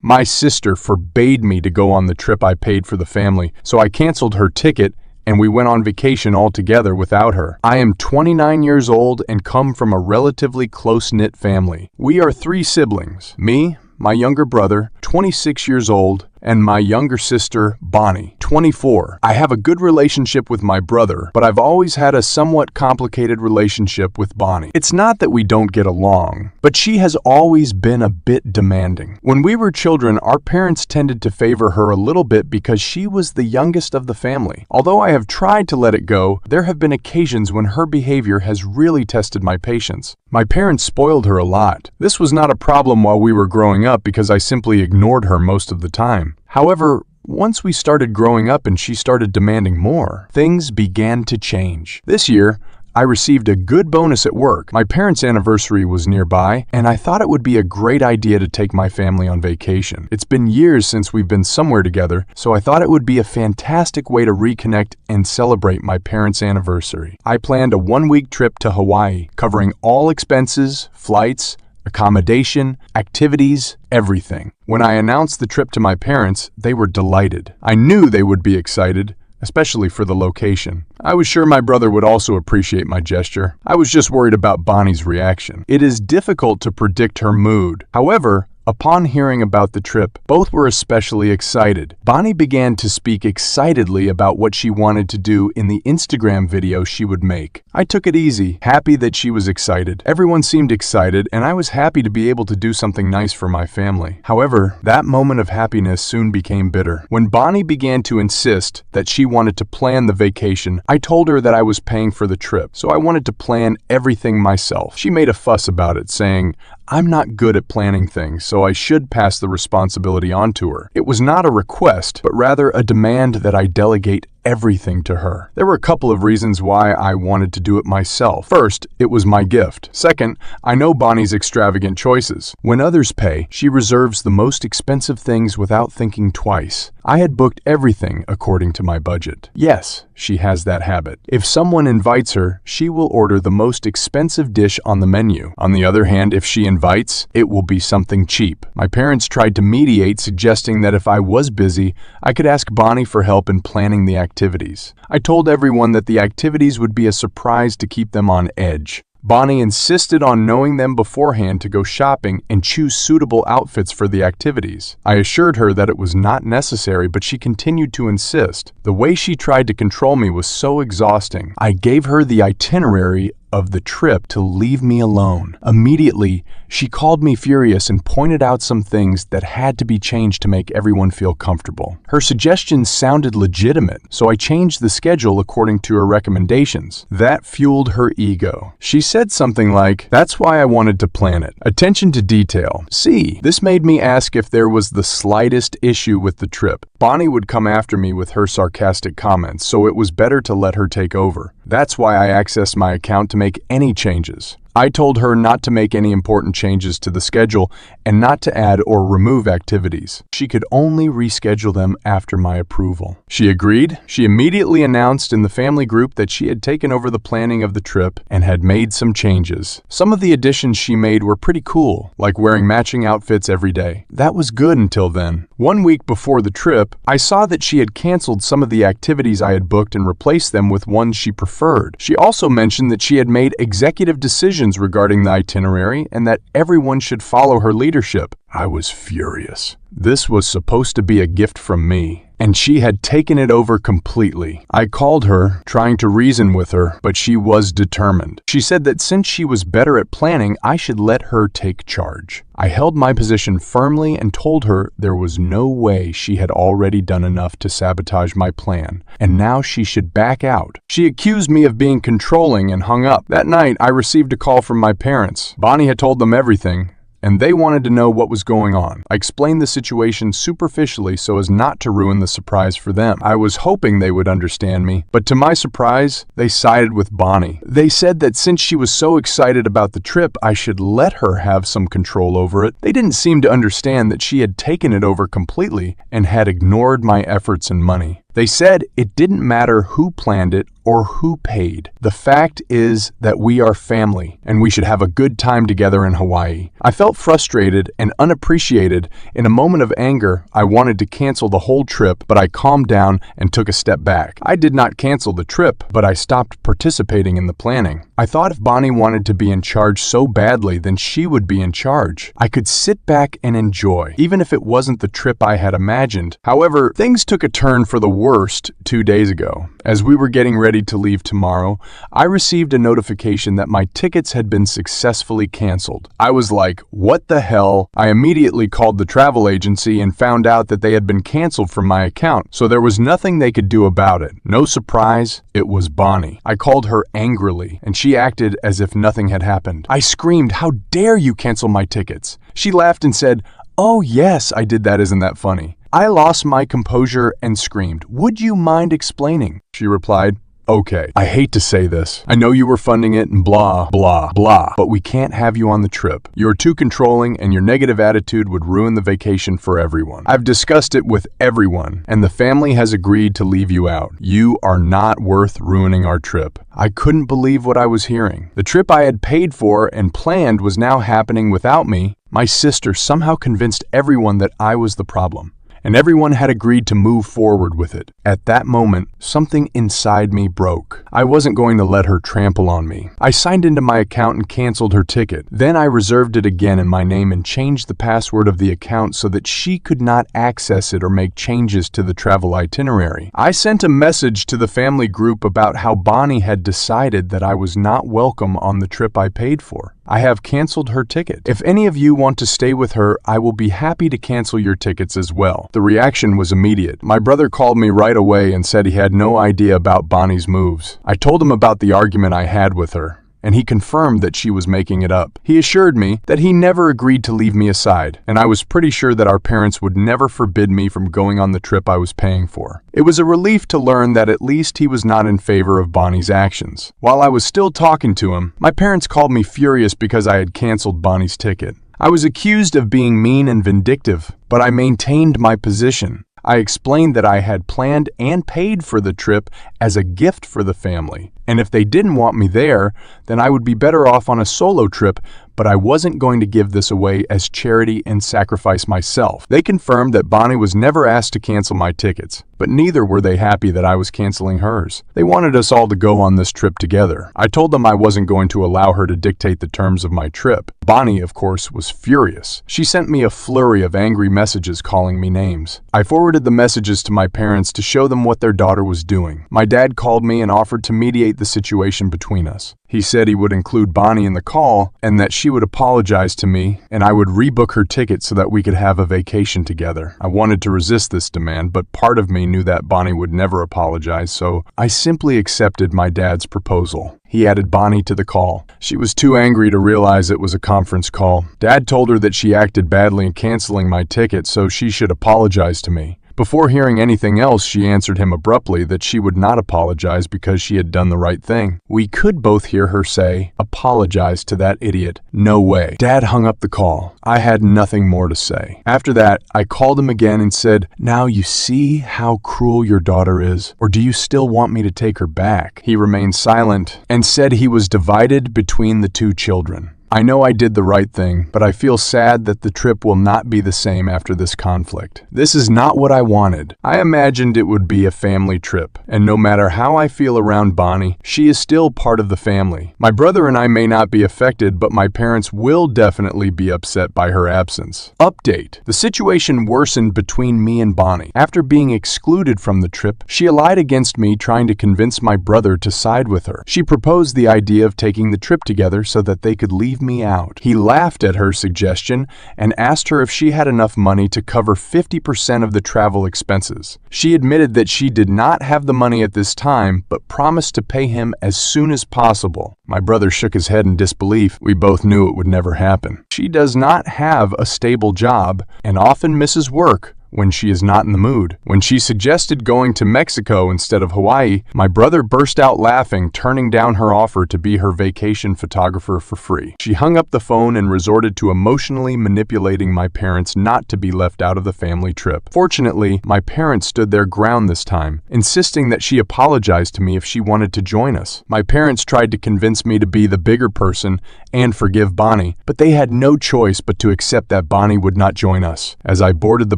My sister forbade me to go on the trip I paid for the family, so I canceled her ticket and we went on vacation all together without her. I am 29 years old and come from a relatively close-knit family. We are 3 siblings: me, my younger brother, 26 years old, and my younger sister, Bonnie, 24. I have a good relationship with my brother, but I've always had a somewhat complicated relationship with Bonnie. It's not that we don't get along, but she has always been a bit demanding. When we were children, our parents tended to favor her a little bit because she was the youngest of the family. Although I have tried to let it go, there have been occasions when her behavior has really tested my patience. My parents spoiled her a lot. This was not a problem while we were growing up because I simply ignored her most of the time. However, once we started growing up and she started demanding more, things began to change. This year, I received a good bonus at work. My parents' anniversary was nearby, and I thought it would be a great idea to take my family on vacation. It's been years since we've been somewhere together, so I thought it would be a fantastic way to reconnect and celebrate my parents' anniversary. I planned a 1-week trip to Hawaii, covering all expenses, flights, accommodation, activities, everything. When I announced the trip to my parents, they were delighted. I knew they would be excited, especially for the location. I was sure my brother would also appreciate my gesture. I was just worried about Bonnie's reaction. It is difficult to predict her mood. However, upon hearing about the trip, both were especially excited. Bonnie began to speak excitedly about what she wanted to do in the Instagram video she would make. I took it easy, happy that she was excited. Everyone seemed excited, and I was happy to be able to do something nice for my family. However, that moment of happiness soon became bitter. When Bonnie began to insist that she wanted to plan the vacation, I told her that I was paying for the trip, so I wanted to plan everything myself. She made a fuss about it, saying, "I'm not good at planning things, so I should pass the responsibility on to her." It was not a request, but rather a demand that I delegate everything to her. There were a couple of reasons why I wanted to do it myself. First, it was my gift. Second, I know Bonnie's extravagant choices. When others pay, she reserves the most expensive things without thinking twice. I had booked everything according to my budget. Yes, she has that habit. If someone invites her, she will order the most expensive dish on the menu. On the other hand, if she invites, it will be something cheap. My parents tried to mediate, suggesting that if I was busy, I could ask Bonnie for help in planning the activities. I told everyone that the activities would be a surprise to keep them on edge. Bonnie insisted on knowing them beforehand to go shopping and choose suitable outfits for the activities. I assured her that it was not necessary, but she continued to insist. The way she tried to control me was so exhausting. I gave her the itinerary of the trip to leave me alone. Immediately, she called me furious and pointed out some things that had to be changed to make everyone feel comfortable. Her suggestions sounded legitimate, so I changed the schedule according to her recommendations. That fueled her ego. She said something like, "That's why I wanted to plan it. Attention to detail. See." This made me ask if there was the slightest issue with the trip. Bonnie would come after me with her sarcastic comments, so it was better to let her take over. That's why I accessed my account to make any changes. I told her not to make any important changes to the schedule and not to add or remove activities. She could only reschedule them after my approval. She agreed. She immediately announced in the family group that she had taken over the planning of the trip and had made some changes. Some of the additions she made were pretty cool, like wearing matching outfits every day. That was good until then. 1 week before the trip, I saw that she had canceled some of the activities I had booked and replaced them with ones she preferred. She also mentioned that she had made executive decisions regarding the itinerary and that everyone should follow her leadership. I was furious. This was supposed to be a gift from me, and she had taken it over completely. I called her, trying to reason with her, but she was determined. She said that since she was better at planning, I should let her take charge. I held my position firmly and told her there was no way she had already done enough to sabotage my plan, and now she should back out. She accused me of being controlling and hung up. That night, I received a call from my parents. Bonnie had told them everything, and they wanted to know what was going on. I explained the situation superficially so as not to ruin the surprise for them. I was hoping they would understand me, but to my surprise, they sided with Bonnie. They said that since she was so excited about the trip, I should let her have some control over it. They didn't seem to understand that she had taken it over completely and had ignored my efforts and money. They said it didn't matter who planned it or who paid. The fact is that we are family, and we should have a good time together in Hawaii. I felt frustrated and unappreciated. In a moment of anger, I wanted to cancel the whole trip, but I calmed down and took a step back. I did not cancel the trip, but I stopped participating in the planning. I thought if Bonnie wanted to be in charge so badly, then she would be in charge. I could sit back and enjoy, even if it wasn't the trip I had imagined. However, things took a turn for the worst 2 days ago. As we were getting ready to leave tomorrow, I received a notification that my tickets had been successfully canceled. I was like, what the hell? I immediately called the travel agency and found out that they had been canceled from my account, so there was nothing they could do about it. No surprise, it was Bonnie. I called her angrily, and she acted as if nothing had happened. I screamed, "How dare you cancel my tickets?" She laughed and said, "Oh yes, I did that, isn't that funny?" I lost my composure and screamed, "Would you mind explaining?" She replied, "Okay, I hate to say this. I know you were funding it and blah, blah, blah, but we can't have you on the trip. You're too controlling and your negative attitude would ruin the vacation for everyone. I've discussed it with everyone and the family has agreed to leave you out. You are not worth ruining our trip." I couldn't believe what I was hearing. The trip I had paid for and planned was now happening without me. My sister somehow convinced everyone that I was the problem, and everyone had agreed to move forward with it. At that moment, something inside me broke. I wasn't going to let her trample on me. I signed into my account and canceled her ticket. Then I reserved it again in my name and changed the password of the account so that she could not access it or make changes to the travel itinerary. I sent a message to the family group about how Bonnie had decided that I was not welcome on the trip I paid for. I have canceled her ticket. If any of you want to stay with her, I will be happy to cancel your tickets as well. The reaction was immediate. My brother called me right away and said he had no idea about Bonnie's moves. I told him about the argument I had with her, and he confirmed that she was making it up. He assured me that he never agreed to leave me aside, and I was pretty sure that our parents would never forbid me from going on the trip I was paying for. It was a relief to learn that at least he was not in favor of Bonnie's actions. While I was still talking to him, my parents called me furious because I had canceled Bonnie's ticket. I was accused of being mean and vindictive, but I maintained my position. I explained that I had planned and paid for the trip as a gift for the family, and if they didn't want me there, then I would be better off on a solo trip, but I wasn't going to give this away as charity and sacrifice myself. They confirmed that Bonnie was never asked to cancel my tickets, but neither were they happy that I was canceling hers. They wanted us all to go on this trip together. I told them I wasn't going to allow her to dictate the terms of my trip. Bonnie, of course, was furious. She sent me a flurry of angry messages calling me names. I forwarded the messages to my parents to show them what their daughter was doing. My dad called me and offered to mediate the situation between us. He said he would include Bonnie in the call and that she would apologize to me and I would rebook her ticket so that we could have a vacation together. I wanted to resist this demand, but part of me knew that Bonnie would never apologize, so I simply accepted my dad's proposal. He added Bonnie to the call. She was too angry to realize it was a conference call. Dad told her that she acted badly in canceling my ticket, so she should apologize to me. Before hearing anything else, she answered him abruptly that she would not apologize because she had done the right thing. We could both hear her say, "Apologize to that idiot." No way. Dad hung up the call. I had nothing more to say. After that, I called him again and said, "Now you see how cruel your daughter is, or do you still want me to take her back?" He remained silent and said he was divided between the two children. I know I did the right thing, but I feel sad that the trip will not be the same after this conflict. This is not what I wanted. I imagined it would be a family trip, and no matter how I feel around Bonnie, she is still part of the family. My brother and I may not be affected, but my parents will definitely be upset by her absence. Update: the situation worsened between me and Bonnie. After being excluded from the trip, she allied against me, trying to convince my brother to side with her. She proposed the idea of taking the trip together so that they could leave me out. He laughed at her suggestion and asked her if she had enough money to cover 50% of the travel expenses. She admitted that she did not have the money at this time, but promised to pay him as soon as possible. My brother shook his head in disbelief. We both knew it would never happen. She does not have a stable job and often misses work, when she is not in the mood. When she suggested going to Mexico instead of Hawaii, my brother burst out laughing, turning down her offer to be her vacation photographer for free. She hung up the phone and resorted to emotionally manipulating my parents not to be left out of the family trip. Fortunately, my parents stood their ground this time, insisting that she apologize to me if she wanted to join us. My parents tried to convince me to be the bigger person and forgive Bonnie, but they had no choice but to accept that Bonnie would not join us. As I boarded the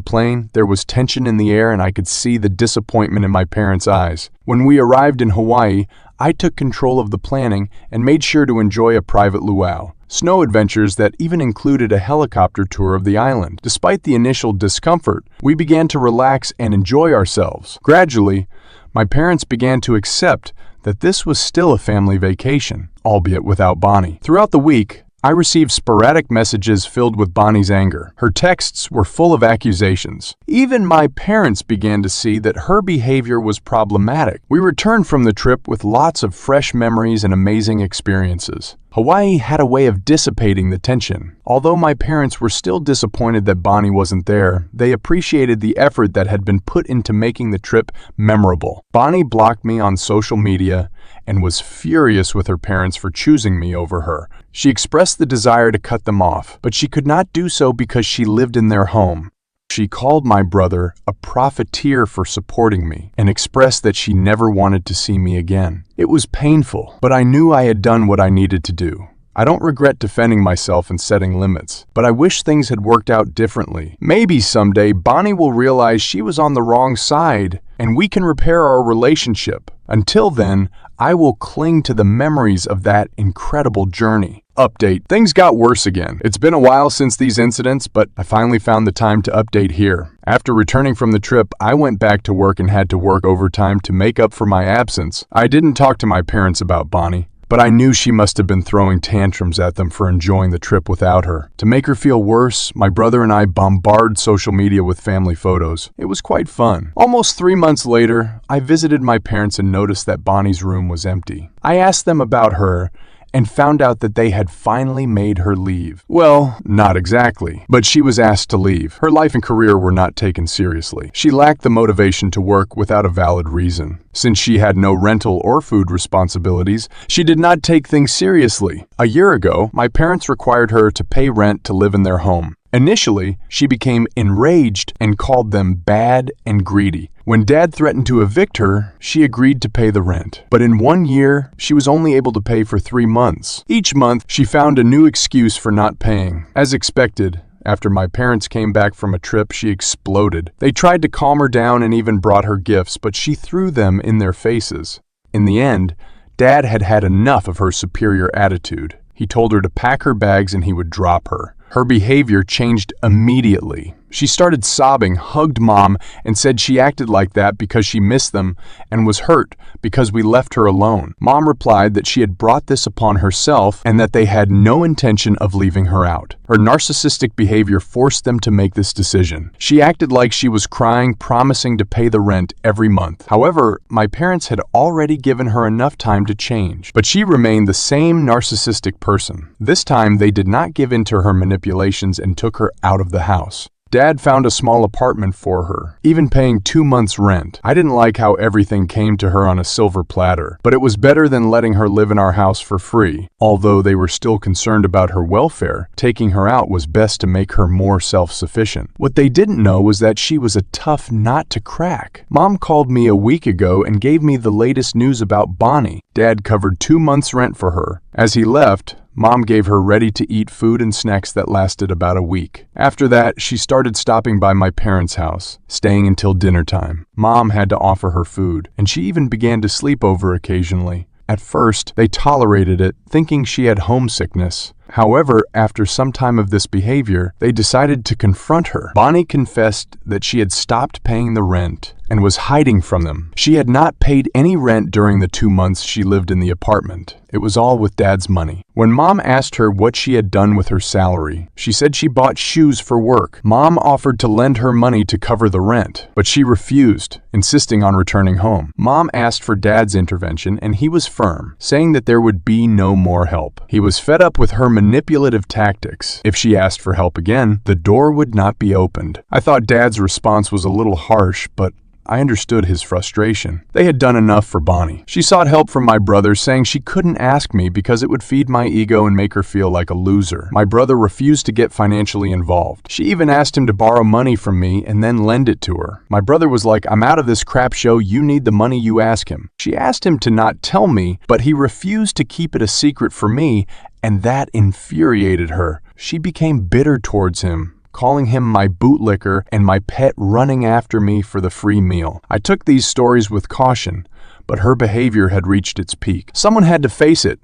plane, there was tension in the air and I could see the disappointment in my parents' eyes. When we arrived in Hawaii, I took control of the planning and made sure to enjoy a private luau. Snow adventures that even included a helicopter tour of the island. Despite the initial discomfort, we began to relax and enjoy ourselves. Gradually, my parents began to accept that this was still a family vacation, albeit without Bonnie. Throughout the week, I received sporadic messages filled with Bonnie's anger. Her texts were full of accusations. Even my parents began to see that her behavior was problematic. We returned from the trip with lots of fresh memories and amazing experiences. Hawaii had a way of dissipating the tension. Although my parents were still disappointed that Bonnie wasn't there, they appreciated the effort that had been put into making the trip memorable. Bonnie blocked me on social media and was furious with her parents for choosing me over her. She expressed the desire to cut them off, but she could not do so because she lived in their home. She called my brother a profiteer for supporting me and expressed that she never wanted to see me again. It was painful, but I knew I had done what I needed to do. I don't regret defending myself and setting limits, but I wish things had worked out differently. Maybe someday Bonnie will realize she was on the wrong side and we can repair our relationship. Until then, I will cling to the memories of that incredible journey. Update. Things got worse again. It's been a while since these incidents, but I finally found the time to update here. After returning from the trip, I went back to work and had to work overtime to make up for my absence. I didn't talk to my parents about Bonnie, but I knew she must have been throwing tantrums at them for enjoying the trip without her. To make her feel worse, my brother and I bombarded social media with family photos. It was quite fun. Almost 3 months later, I visited my parents and noticed that Bonnie's room was empty. I asked them about her and found out that they had finally made her leave. Well, not exactly, but she was asked to leave. Her life and career were not taken seriously. She lacked the motivation to work without a valid reason. Since she had no rental or food responsibilities, she did not take things seriously. A year ago, my parents required her to pay rent to live in their home. Initially, she became enraged and called them bad and greedy. When Dad threatened to evict her, she agreed to pay the rent. But in 1 year, she was only able to pay for 3 months. Each month, she found a new excuse for not paying. As expected, after my parents came back from a trip, she exploded. They tried to calm her down and even brought her gifts, but she threw them in their faces. In the end, Dad had had enough of her superior attitude. He told her to pack her bags and he would drop her. Her behavior changed immediately. She started sobbing, hugged Mom, and said she acted like that because she missed them and was hurt because we left her alone. Mom replied that she had brought this upon herself and that they had no intention of leaving her out. Her narcissistic behavior forced them to make this decision. She acted like she was crying, promising to pay the rent every month. However, my parents had already given her enough time to change, but she remained the same narcissistic person. This time, they did not give in to her manipulations and took her out of the house. Dad found a small apartment for her, even paying 2 months' rent. I didn't like how everything came to her on a silver platter, but it was better than letting her live in our house for free. Although they were still concerned about her welfare, taking her out was best to make her more self-sufficient. What they didn't know was that she was a tough nut to crack. Mom called me a week ago and gave me the latest news about Bonnie. Dad covered 2 months' rent for her. As he left, Mom gave her ready-to-eat food and snacks that lasted about a week. After that, she started stopping by my parents' house, staying until dinner time. Mom had to offer her food, and she even began to sleep over occasionally. At first, they tolerated it, thinking she had homesickness. However, after some time of this behavior, they decided to confront her. Bonnie confessed that she had stopped paying the rent, and was hiding from them. She had not paid any rent during the 2 months she lived in the apartment. It was all with Dad's money. When Mom asked her what she had done with her salary, she said she bought shoes for work. Mom offered to lend her money to cover the rent, but she refused, insisting on returning home. Mom asked for Dad's intervention, and he was firm, saying that there would be no more help. He was fed up with her manipulative tactics. If she asked for help again, the door would not be opened. I thought Dad's response was a little harsh, but I understood his frustration. They had done enough for Bonnie. She sought help from my brother, saying she couldn't ask me because it would feed my ego and make her feel like a loser. My brother refused to get financially involved. She even asked him to borrow money from me and then lend it to her. My brother was like, "I'm out of this crap show, you need the money, you ask him." She asked him to not tell me, but he refused to keep it a secret for me, and that infuriated her. She became bitter towards him, calling him my bootlicker and my pet, running after me for the free meal. I took these stories with caution, but her behavior had reached its peak. Someone had to face it.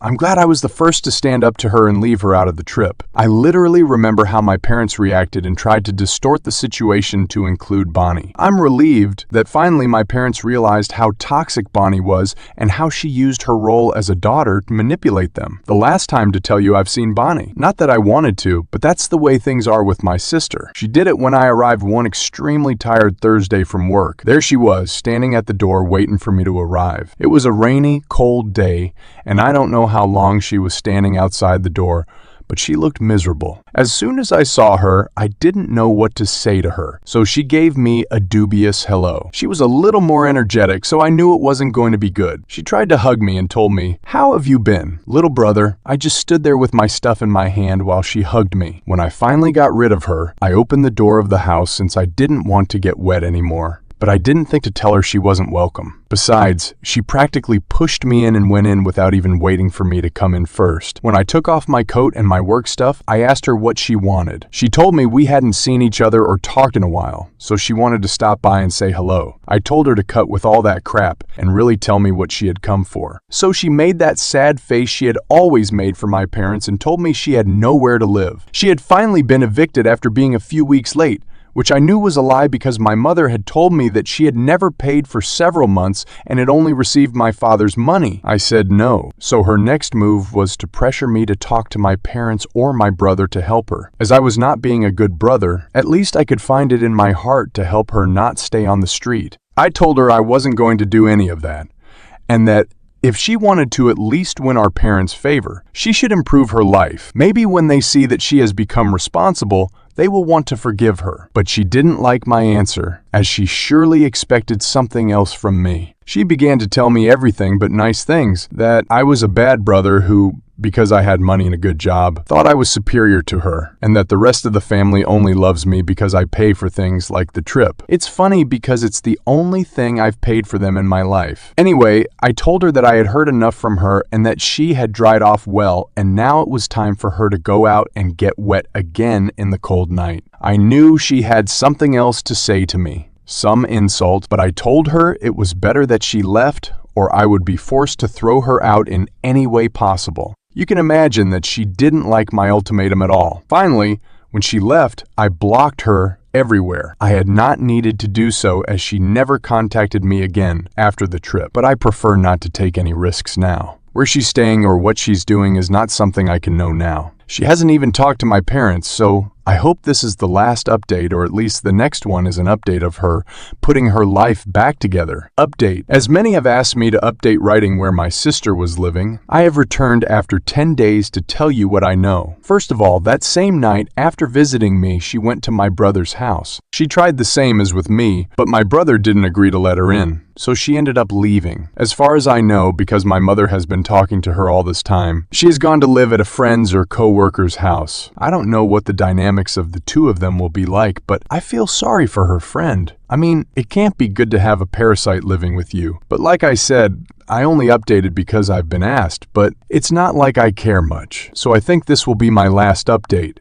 I'm glad I was the first to stand up to her and leave her out of the trip. I literally remember how my parents reacted and tried to distort the situation to include Bonnie. I'm relieved that finally my parents realized how toxic Bonnie was and how she used her role as a daughter to manipulate them. The last time, to tell you, I've seen Bonnie. Not that I wanted to, but that's the way things are with my sister. She did it when I arrived one extremely tired Thursday from work. There she was, standing at the door waiting for me to arrive. It was a rainy, cold day, and I don't know how long she was standing outside the door, but she looked miserable. As soon as I saw her, I didn't know what to say to her, so she gave me a dubious hello. She was a little more energetic, so I knew it wasn't going to be good. She tried to hug me and told me, "How have you been?" Little brother, I just stood there with my stuff in my hand while she hugged me. When I finally got rid of her, I opened the door of the house since I didn't want to get wet anymore. But I didn't think to tell her she wasn't welcome. Besides, she practically pushed me in and went in without even waiting for me to come in first. When I took off my coat and my work stuff, I asked her what she wanted. She told me we hadn't seen each other or talked in a while, so she wanted to stop by and say hello. I told her to cut with all that crap and really tell me what she had come for. So she made that sad face she had always made for my parents and told me she had nowhere to live. She had finally been evicted after being a few weeks late, which I knew was a lie because my mother had told me that she had never paid for several months and had only received my father's money. I said no, so her next move was to pressure me to talk to my parents or my brother to help her. As I was not being a good brother, at least I could find it in my heart to help her not stay on the street. I told her I wasn't going to do any of that, and that if she wanted to at least win our parents' favor, she should improve her life. Maybe when they see that she has become responsible, they will want to forgive her. But she didn't like my answer, as she surely expected something else from me. She began to tell me everything but nice things, that I was a bad brother who, because I had money and a good job, thought I was superior to her, and that the rest of the family only loves me because I pay for things like the trip. It's funny because it's the only thing I've paid for them in my life. Anyway, I told her that I had heard enough from her and that she had dried off well, and now it was time for her to go out and get wet again in the cold night. I knew she had something else to say to me, some insult, but I told her it was better that she left or I would be forced to throw her out in any way possible. You can imagine that she didn't like my ultimatum at all. Finally, when she left, I blocked her everywhere. I had not needed to do so as she never contacted me again after the trip, but I prefer not to take any risks now. Where she's staying or what she's doing is not something I can know now. She hasn't even talked to my parents, so I hope this is the last update, or at least the next one is an update of her putting her life back together. Update. As many have asked me to update writing where my sister was living, I have returned after 10 days to tell you what I know. First of all, that same night after visiting me, she went to my brother's house. She tried the same as with me, but my brother didn't agree to let her in, so she ended up leaving. As far as I know, because my mother has been talking to her all this time, she has gone to live at a friend's or co-worker's house. I don't know what the dynamics of the two of them will be like, but I feel sorry for her friend. I mean, it can't be good to have a parasite living with you. But like I said, I only updated because I've been asked, but it's not like I care much. So I think this will be my last update.